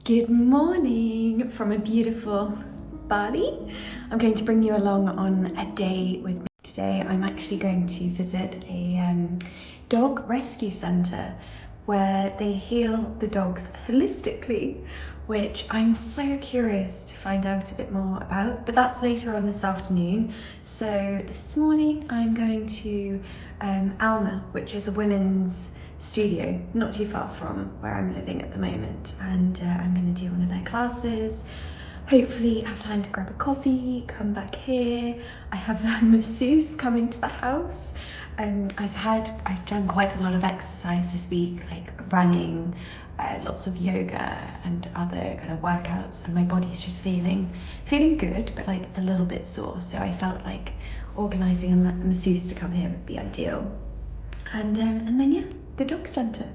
Good morning from a beautiful Bali. I'm going to bring you along on a day with me. Today I'm actually going to visit a dog rescue centre where they heal the dogs holistically, which I'm so curious to find out a bit more about, but that's later on this afternoon. So this morning I'm going to Alma, which is a women's studio not too far from where I'm living at the moment, and I'm going to do one of their classes, hopefully have time to grab a coffee, come back here. I have a masseuse coming to the house. I've done quite a lot of exercise this week, like running, lots of yoga and other kind of workouts, and my body's just feeling good, but like a little bit sore, so I felt like organising a masseuse to come here would be ideal. And then yeah, the dog centre.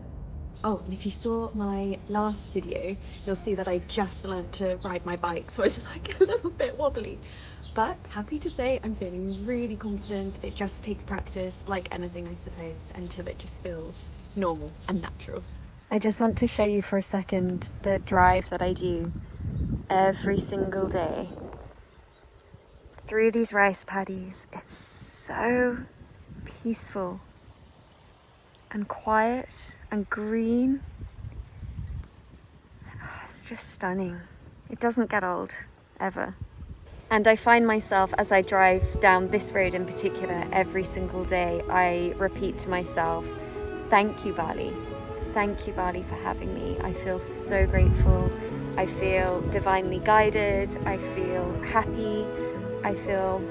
Oh, and if you saw my last video, you'll see that I just learned to ride my bike, so it's like a little bit wobbly. But happy to say I'm feeling really confident. It just takes practice, like anything I suppose, until it just feels normal and natural. I just want to show you for a second the drive that I do every single day through these rice paddies. It's so peaceful and quiet and green. It's just stunning. It doesn't get old, ever. And I find myself, as I drive down this road in particular, every single day, I repeat to myself, thank you, Bali. Thank you, Bali, for having me. I feel so grateful. I feel divinely guided. I feel happy. I feel,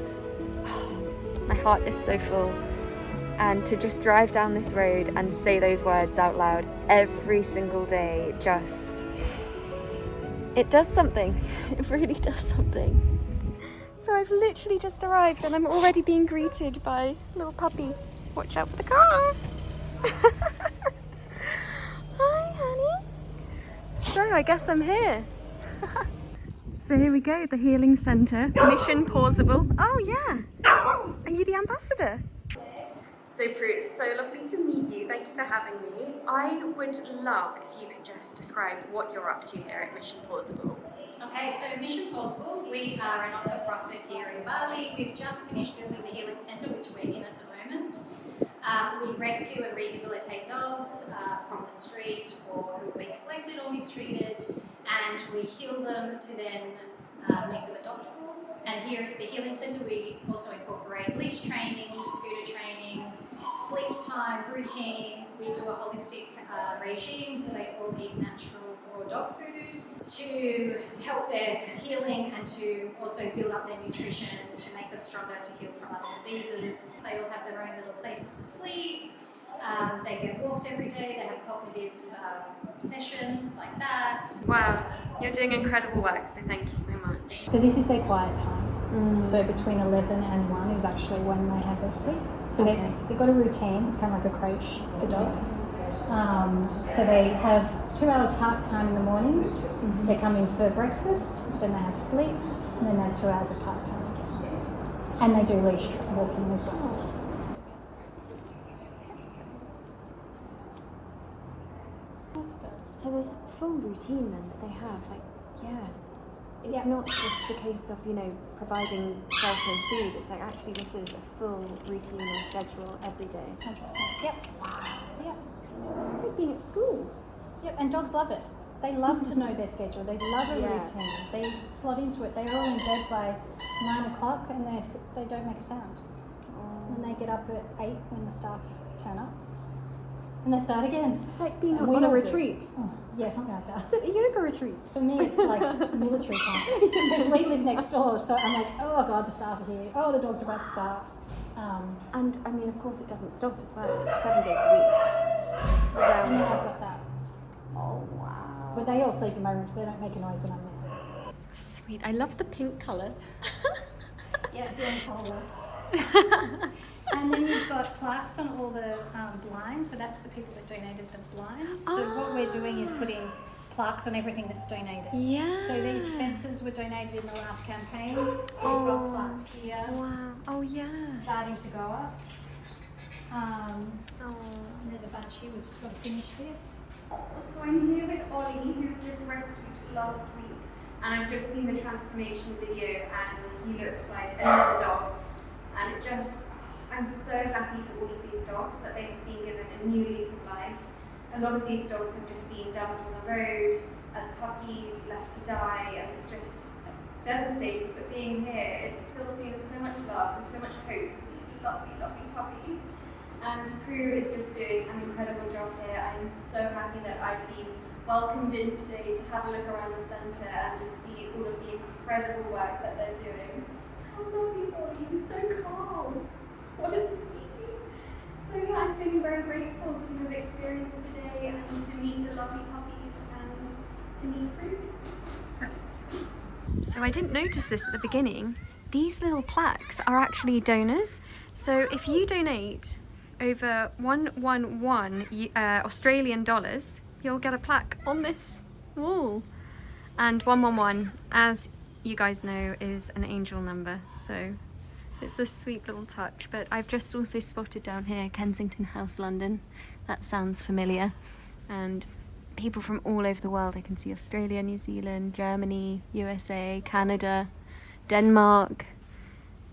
my heart is so full. And to just drive down this road and say those words out loud every single day, it does something. It really does something. So I've literally just arrived and I'm already being greeted by little puppy. Watch out for the car. Hi, honey. So I guess I'm here. So here we go, the healing centre, Mission Pausable. Oh yeah, are you the ambassador? So Prue, it's so lovely to meet you. Thank you for having me. I would love if you could just describe what you're up to here at Mission Pausable. Okay, so Mission Pausable, we are a not-for-profit here in Bali. We've just finished building the healing centre, which we're in at the moment. We rescue and rehabilitate dogs from the street or who have been neglected or mistreated, and we heal them to then make them adoptable. And here at the healing centre, we also incorporate leash training, scooter training, sleep time, routine. We do a holistic regime, so they all eat natural raw dog food to help their healing and to also build up their nutrition to make them stronger to heal from other diseases. They all have their own little places to sleep. They get walked every day. They have cognitive sessions like that. Wow, you're doing incredible work, so thank you so much. So this is their quiet time. So between 11 and 1 is actually when they have their sleep. So they've got a routine. It's kind of like a creche for dogs. So they have 2 hours park time in the morning. They come in for breakfast, then they have sleep, and then they have 2 hours of park time again. And they do leash walking as well. So there's a full routine then that they have, like, yeah. It's not just a case of, providing shelter and food. It's like, actually, this is a full routine and schedule every day. 100%. Yep. Wow. Yep. It's like being at school. Yep. And dogs love it. They love to know their schedule. They love a routine. They slot into it. They're all in bed by 9 o'clock and they don't make a sound. And they get up at 8 when the staff turn up. And they start again. It's like being on a retreat. Oh, yeah, something like that. It's like a yoga retreat. For me, it's like military camp. Because we live next door, so I'm like, oh God, the staff are here. Oh, the dogs are about to start. And I mean, of course, it doesn't stop as well. It's 7 days a week. And then I've got that. Oh, wow. But they all sleep in my room, so they don't make a noise when I'm there. Sweet. I love the pink colour. Yeah, it's the only colour left. And then you've got plaques on all the blinds, so that's the people that donated the blinds. So what we're doing is putting plaques on everything that's donated. Yeah. So these fences were donated in the last campaign. We've got plaques here. Wow. Oh, yeah. Starting to go up. And there's a bunch here. We've just got to finish this. So I'm here with Ollie, who's just rescued last week, and I've just seen the transformation video, and he looks like another dog, and it just, I'm so happy for all of these dogs that they have been given a new lease of life. A lot of these dogs have just been dumped on the road as puppies, left to die, and it's just devastating. But being here, it fills me with so much love and so much hope for these lovely, lovely puppies. And Prue is just doing an incredible job here. I am so happy that I've been welcomed in today to have a look around the centre and just see all of the incredible work that they're doing. How lovely is Ollie? He's so calm. What a sweetie. So yeah, I'm feeling very grateful to have experienced today and to meet the lovely puppies and to meet Prue. Perfect. So I didn't notice this at the beginning. These little plaques are actually donors. So if you donate over 111 Australian dollars, you'll get a plaque on this wall. And 111, as you guys know, is an angel number. So it's a sweet little touch. But I've just also spotted down here Kensington House, London. That sounds familiar. And people from all over the world. I can see Australia, New Zealand, Germany, USA, Canada, Denmark.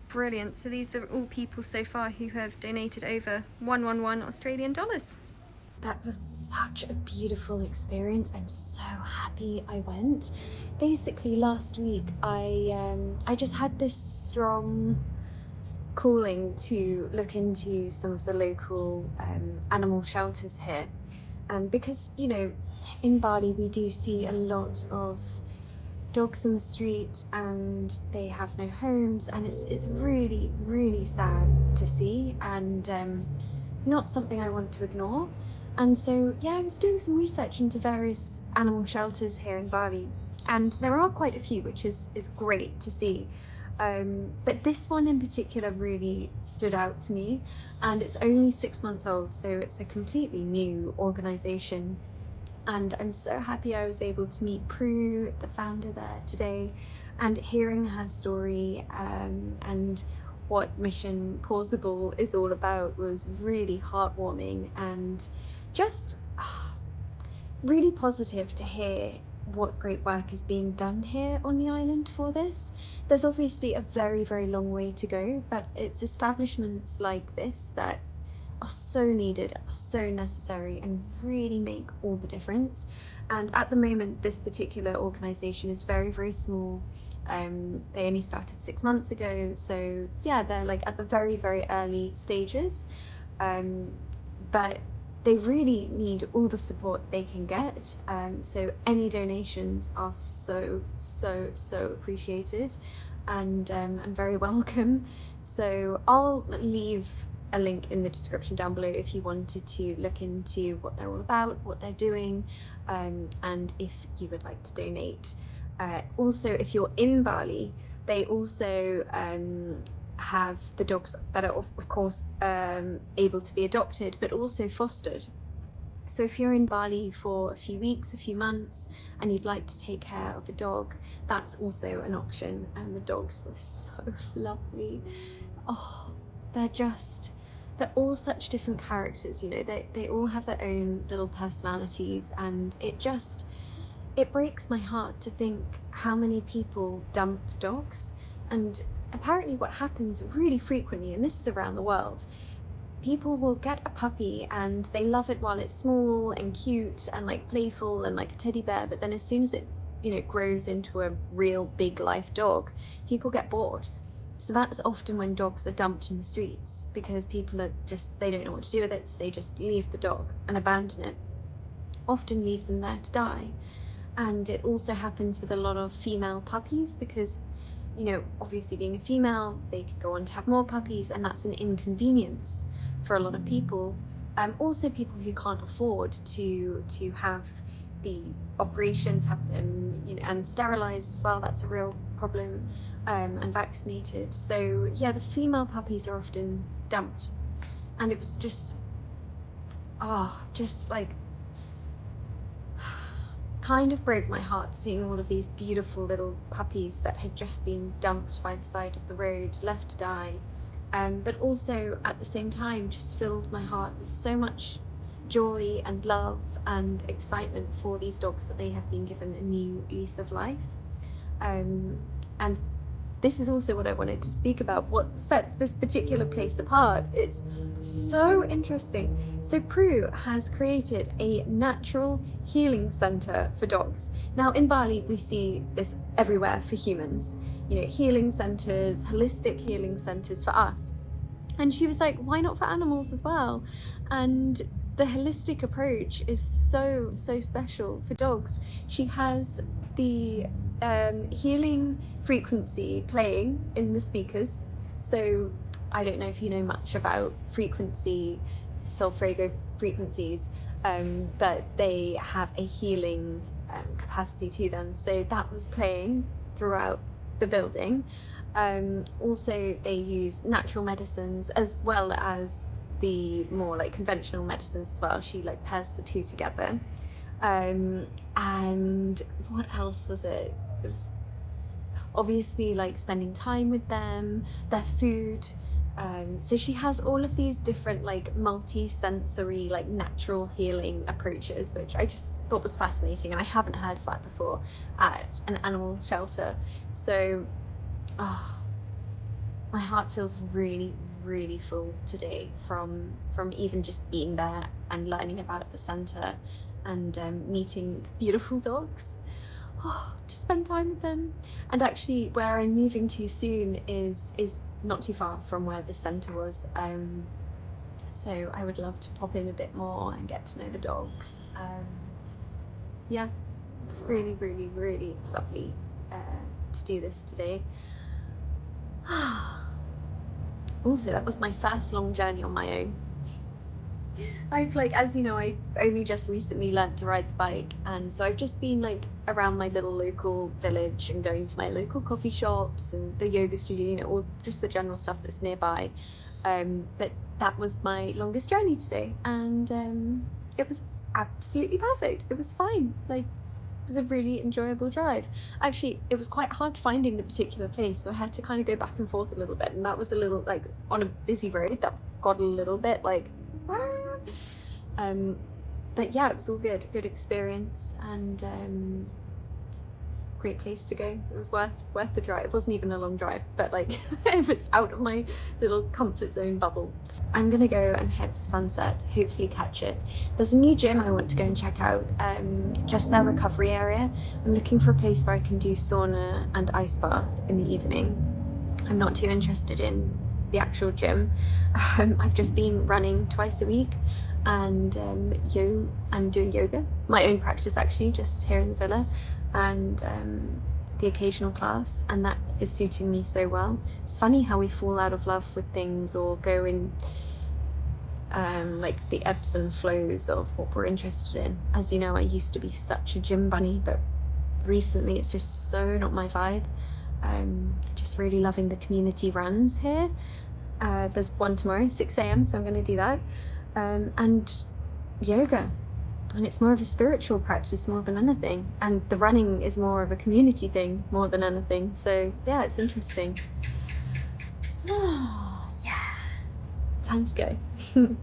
Brilliant. So these are all people so far who have donated over 111 Australian dollars. That was such a beautiful experience. I'm so happy I went. Basically last week I just had this strong calling to look into some of the local animal shelters here. And because, you know, in Bali we do see a lot of dogs in the street and they have no homes, and it's really, really sad to see, and not something I want to ignore. And so yeah, I was doing some research into various animal shelters here in Bali, and there are quite a few, which is great to see. But this one in particular really stood out to me, and it's only 6 months old, so it's a completely new organization. And I'm so happy I was able to meet Prue, the founder there today, and hearing her story and what Mission Pausable is all about was really heartwarming and just really positive to hear what great work is being done here on the island for this. There's obviously a very, very long way to go, but it's establishments like this that are so needed, are so necessary, and really make all the difference. And at the moment, this particular organisation is very, very small. They only started 6 months ago, so yeah, they're like at the very, very early stages. But they really need all the support they can get. So any donations are so, so, so appreciated and very welcome. So I'll leave a link in the description down below if you wanted to look into what they're all about, what they're doing, and if you would like to donate. Also, if you're in Bali, they also have the dogs that are of course able to be adopted, but also fostered. So if you're in Bali for a few weeks, a few months, and you'd like to take care of a dog, that's also an option. And the dogs were so lovely. Oh, they're all such different characters, you know, they all have their own little personalities, and it breaks my heart to think how many people dump dogs. And apparently what happens really frequently, and this is around the world, people will get a puppy and they love it while it's small and cute and like playful and like a teddy bear, but then as soon as it, you know, grows into a real big life dog, people get bored. So that's often when dogs are dumped in the streets, because people are just, they don't know what to do with it, so they just leave the dog and abandon it, often leave them there to die. And it also happens with a lot of female puppies because, you know, obviously being a female, they could go on to have more puppies, and that's an inconvenience for a lot of people. Also people who can't afford to have the operations, have them, you know, and sterilized as well, that's a real problem, and vaccinated. So yeah, the female puppies are often dumped, and it was just like kind of broke my heart seeing all of these beautiful little puppies that had just been dumped by the side of the road, left to die. But also at the same time just filled my heart with so much joy and love and excitement for these dogs that they have been given a new lease of life. And this is also what I wanted to speak about, what sets this particular place apart. It's so interesting. So Prue has created a natural healing center for dogs. Now in Bali, we see this everywhere for humans, you know, healing centers, holistic healing centers for us. And she was like, why not for animals as well? And the holistic approach is so special for dogs. She has the healing frequency playing in the speakers. So I don't know if you know much about frequency, Solfrago frequencies, but they have a healing capacity to them. So that was playing throughout the building. Also, they use natural medicines as well as the more like conventional medicines as well. She like pairs the two together. And what else was it? It was obviously like spending time with them, their food. So she has all of these different like multi-sensory like natural healing approaches, which I just thought was fascinating, and I haven't heard of that before at an animal shelter. So my heart feels really full today from even just being there and learning about the center and meeting beautiful dogs. To spend time with them. And actually where I'm moving to soon is not too far from where the center was, so I would love to pop in a bit more and get to know the dogs. Yeah, it's really lovely to do this today. Also, that was my first long journey on my own. I've like, as you know, I only just recently learnt to ride the bike, and so I've just been like around my little local village and going to my local coffee shops and the yoga studio, you know, all just the general stuff that's nearby. But that was my longest journey today, and it was absolutely perfect. It was fine. Like, it was a really enjoyable drive. Actually, it was quite hard finding the particular place, so I had to kind of go back and forth a little bit, and that was a little like on a busy road that got a little bit like but yeah, it was all good experience, and great place to go. It was worth the drive. It wasn't even a long drive, but like it was out of my little comfort zone bubble. I'm gonna go and head for sunset, hopefully catch it. There's a new gym I want to go and check out, just their recovery area. I'm looking for a place where I can do sauna and ice bath in the evening. I'm not too interested in the actual gym. I've just been running twice a week and doing yoga, my own practice actually, just here in the villa, and the occasional class, and that is suiting me so well. It's funny how we fall out of love with things or go in like the ebbs and flows of what we're interested in. As you know, I used to be such a gym bunny, but recently it's just so not my vibe. Just really loving the community runs here. There's one tomorrow, 6 a.m, so I'm going to do that. And yoga, and it's more of a spiritual practice more than anything, and the running is more of a community thing more than anything. So yeah, it's interesting. Yeah, time to go.